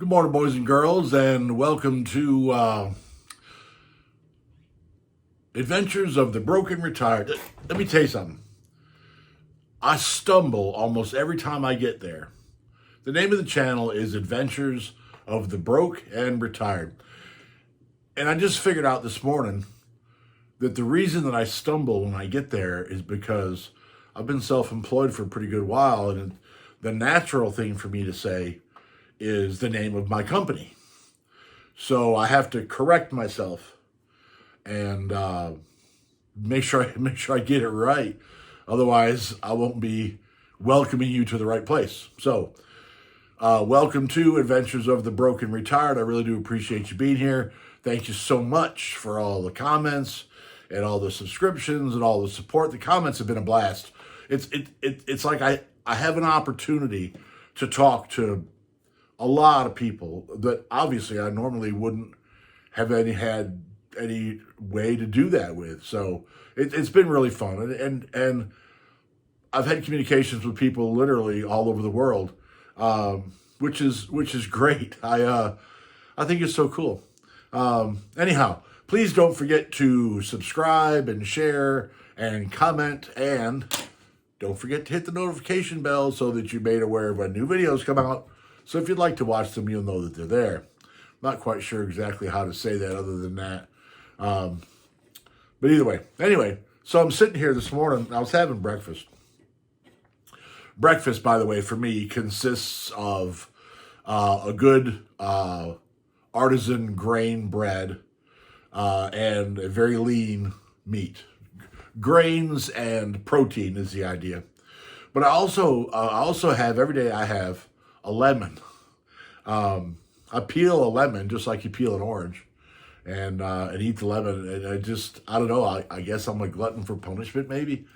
Good morning, boys and girls, and welcome to Adventures of the Broken Retired. Let me tell you something. I stumble almost every time I get there. The name of the channel is Adventures of the Broke and Retired. And I just figured out this morning that the reason that I stumble when I get there is because I've been self-employed for a pretty good while, and the natural thing for me to say is the name of my company. So I have to correct myself and make sure I get it right. Otherwise, I won't be welcoming you to the right place. So, welcome to Adventures of the Broken Retired. I really do appreciate you being here. Thank you so much for all the comments and all the subscriptions and all the support. The comments have been a blast. It's like I have an opportunity to talk to a lot of people that obviously I normally wouldn't have had any way to do that with. So it's been really fun, and I've had communications with people literally all over the world, which is great. I think it's so cool. Anyhow, please don't forget to subscribe and share and comment, and don't forget to hit the notification bell so that you're made aware of when new videos come out. So if you'd like to watch them, you'll know that they're there. Not quite sure exactly how to say that other than that. But either way, anyway, so I'm sitting here this morning. I was having breakfast. Breakfast, by the way, for me consists of a good artisan grain bread and a very lean meat. Grains and protein is the idea. But I also have, every day I have a lemon. I peel a lemon just like you peel an orange, and eat the lemon. And I don't know. I guess I'm a glutton for punishment, maybe.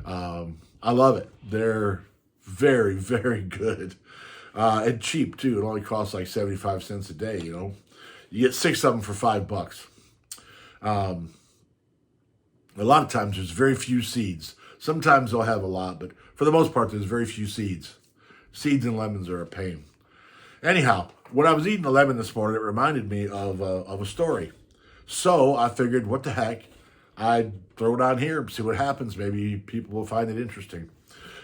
I love it. They're very, very good, and cheap too. It only costs like 75 cents a day. You get 6 of them for $5. A lot of times there's very few seeds. Sometimes they'll have a lot, but for the most part, there's very few seeds. Seeds and lemons are a pain. Anyhow, when I was eating the lemon this morning, it reminded me of a story. So I figured, what the heck, I'd throw it on here and see what happens. Maybe people will find it interesting.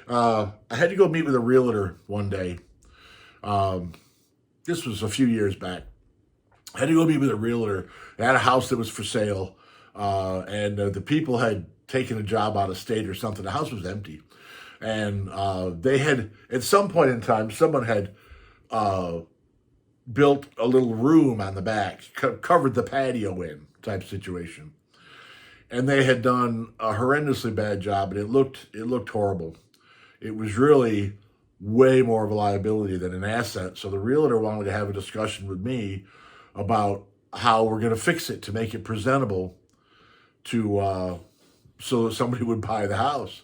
I had to go meet with a realtor one day. This was a few years back. I had to go meet with a realtor. They had a house that was for sale, and the people had taken a job out of state or something. The house was empty. And they had, at some point in time, someone had built a little room on the back, covered the patio in type situation. And they had done a horrendously bad job, and it looked horrible. It was really way more of a liability than an asset. So the realtor wanted to have a discussion with me about how we're going to fix it to make it presentable to so that somebody would buy the house.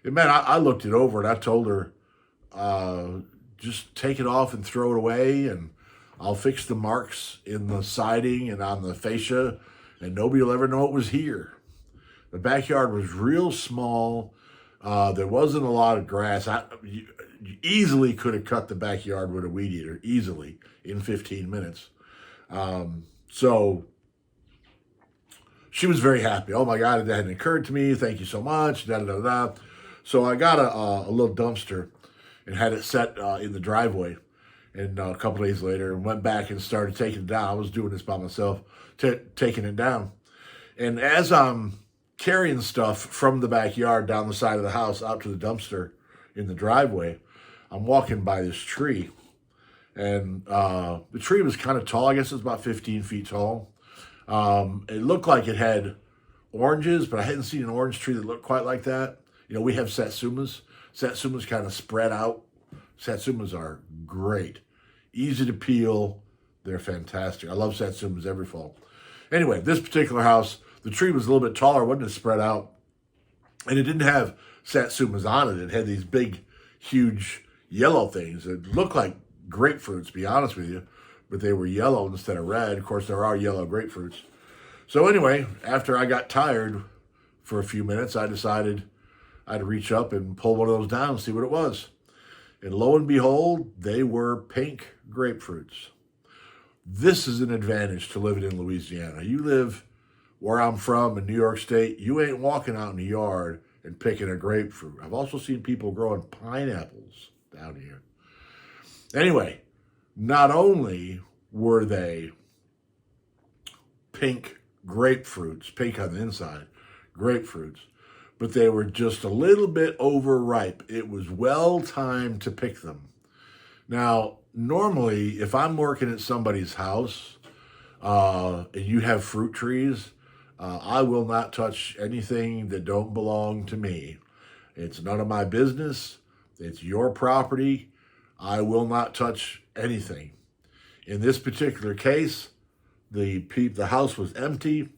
And man, I looked it over and I told her, just take it off and throw it away, and I'll fix the marks in the siding and on the fascia, and nobody will ever know it was here. The backyard was real small. There wasn't a lot of grass. You easily could have cut the backyard with a weed eater, easily, in 15 minutes. So she was very happy. Oh my God, that hadn't occurred to me. Thank you so much. Da, da, da, da. So I got a little dumpster and had it set in the driveway. And a couple days later, went back and started taking it down. I was doing this by myself, taking it down. And as I'm carrying stuff from the backyard down the side of the house out to the dumpster in the driveway, I'm walking by this tree. And the tree was kind of tall. I guess it was about 15 feet tall. It looked like it had oranges, but I hadn't seen an orange tree that looked quite like that. We have satsumas. Satsumas kind of spread out. Satsumas are great. Easy to peel. They're fantastic. I love satsumas every fall. Anyway, this particular house, the tree was a little bit taller, wasn't as spread out. And it didn't have satsumas on it. It had these big, huge yellow things. It looked like grapefruits, to be honest with you, but they were yellow instead of red. Of course, there are yellow grapefruits. So anyway, after I got tired for a few minutes, I decided I'd reach up and pull one of those down and see what it was. And lo and behold, they were pink grapefruits. This is an advantage to living in Louisiana. You live where I'm from in New York State, you ain't walking out in the yard and picking a grapefruit. I've also seen people growing pineapples down here. Anyway, not only were they pink grapefruits, pink on the inside, grapefruits, but they were just a little bit overripe. It was well timed to pick them. Now, normally, if I'm working at somebody's house and you have fruit trees, I will not touch anything that don't belong to me. It's none of my business. It's your property. I will not touch anything. In this particular case, the house was empty.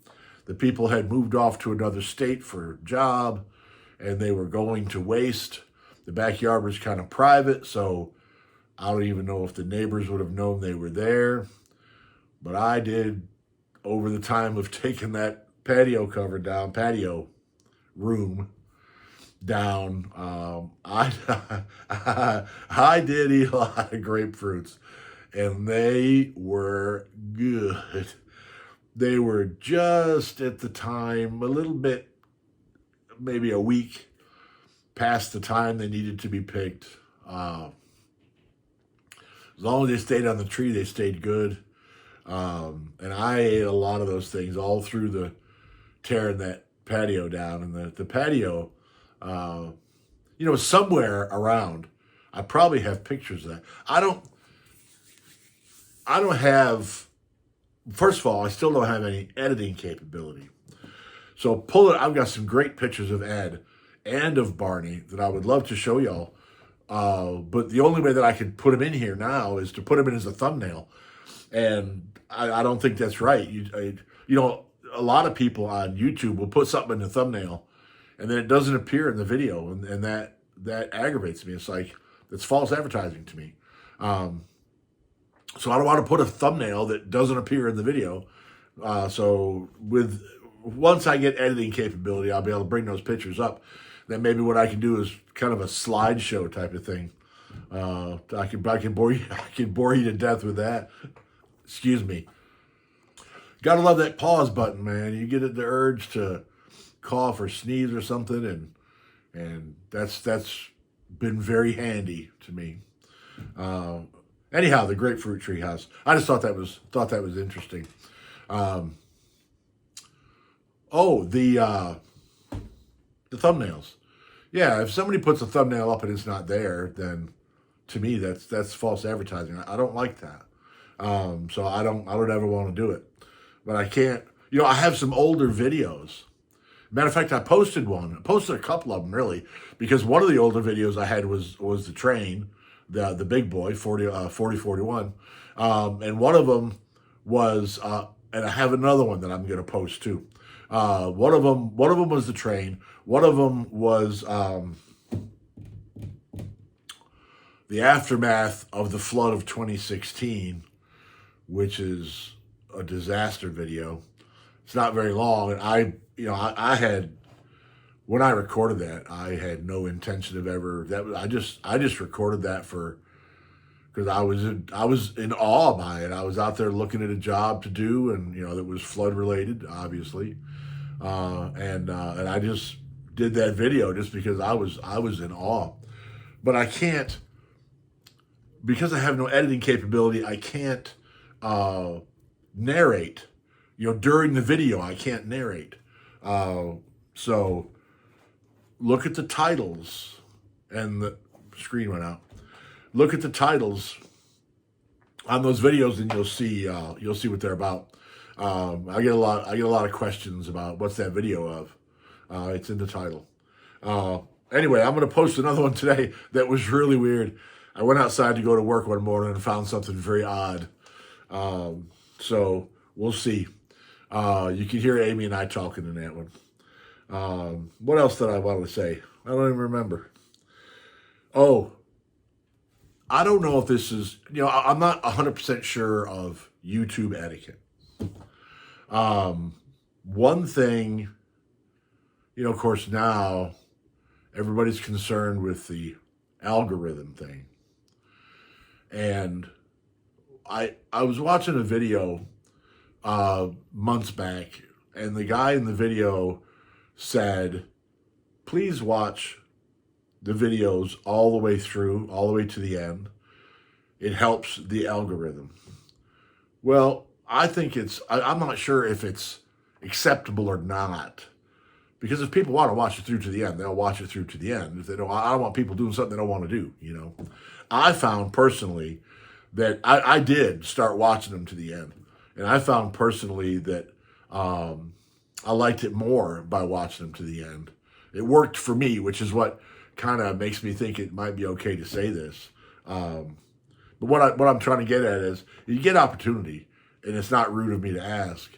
The people had moved off to another state for a job, and they were going to waste. The backyard was kind of private, so I don't even know if the neighbors would have known they were there. But I did, over the time of taking that patio cover down, patio room down, I did eat a lot of grapefruits, and they were good. They were just at the time a little bit, maybe a week past the time they needed to be picked. As long as they stayed on the tree, they stayed good. And I ate a lot of those things all through the tearing that patio down. And the patio, somewhere around, I probably have pictures of that. I don't have, first of all, I still don't have any editing capability. So I've got some great pictures of Ed and of Barney that I would love to show y'all. But the only way that I could put them in here now is to put them in as a thumbnail. And I don't think that's right. A lot of people on YouTube will put something in the thumbnail and then it doesn't appear in the video. And that aggravates me. It's like, it's false advertising to me. So I don't want to put a thumbnail that doesn't appear in the video. So once I get editing capability, I'll be able to bring those pictures up. Then maybe what I can do is kind of a slideshow type of thing. I can bore you to death with that. Excuse me. Gotta love that pause button, man. You get the urge to cough or sneeze or something, and that's been very handy to me. Anyhow, the Grapefruit Tree house. I just thought that was interesting. The thumbnails. Yeah, if somebody puts a thumbnail up and it's not there, then to me that's false advertising. I don't like that. So I don't ever want to do it. But I can't. I have some older videos. Matter of fact, I posted a couple of them really, because one of the older videos I had was the train, the big boy 4041, and one of them was and I have another one that I'm going to post too. One of them was the train. One of them was the aftermath of the flood of 2016, which is a disaster video. It's not very long, and I had, when I recorded that, I had no intention of ever. I just recorded that because I was in awe by it. I was out there looking at a job to do, and that was flood related, obviously, and I just did that video just because I was in awe. But I can't, because I have no editing capability. I can't narrate. During the video, I can't narrate. So look at the titles, and the screen went out. Look at the titles on those videos, and you'll see what they're about. I get a lot of questions about what's that video of. It's in the title. Anyway, I'm going to post another one today that was really weird. I went outside to go to work one morning and found something very odd. So we'll see. You can hear Amy and I talking in that one. What else did I want to say? I don't even remember. Oh, I don't know if this is, I'm not 100% sure of YouTube etiquette. One thing, of course, now everybody's concerned with the algorithm thing. And I was watching a video months back, and the guy in the video said, "Please watch the videos all the way through, all the way to the end. It helps the algorithm." Well, I think I'm not sure if it's acceptable or not. Because if people want to watch it through to the end, they'll watch it through to the end. If they don't, I don't want people doing something they don't want to do, you know. I found personally that I did start watching them to the end. And I found personally that I liked it more by watching them to the end. It worked for me, which is what kind of makes me think it might be okay to say this. But what I'm trying to get at is, you get opportunity, and it's not rude of me to ask.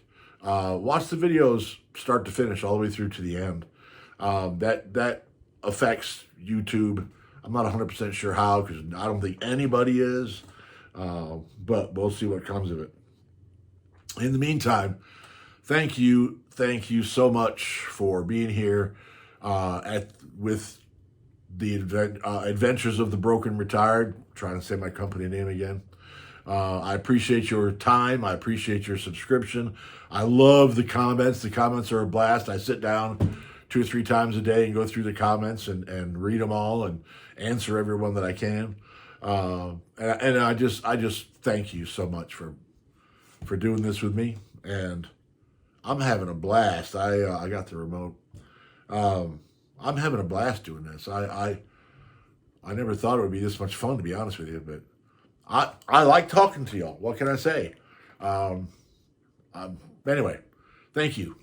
Watch the videos start to finish, all the way through to the end. That affects YouTube. I'm not 100% sure how, because I don't think anybody is. But we'll see what comes of it. In the meantime, thank you so much for being here with the Adventures of the Broken Retired. Trying to say my company name again. I appreciate your time. I appreciate your subscription. I love the comments. The comments are a blast. I sit down 2 or 3 times a day and go through the comments and read them all and answer everyone that I can. And I just thank you so much for doing this with me. And I'm having a blast. I got the remote. I'm having a blast doing this. I never thought it would be this much fun, to be honest with you, but I like talking to y'all. What can I say? Anyway, thank you.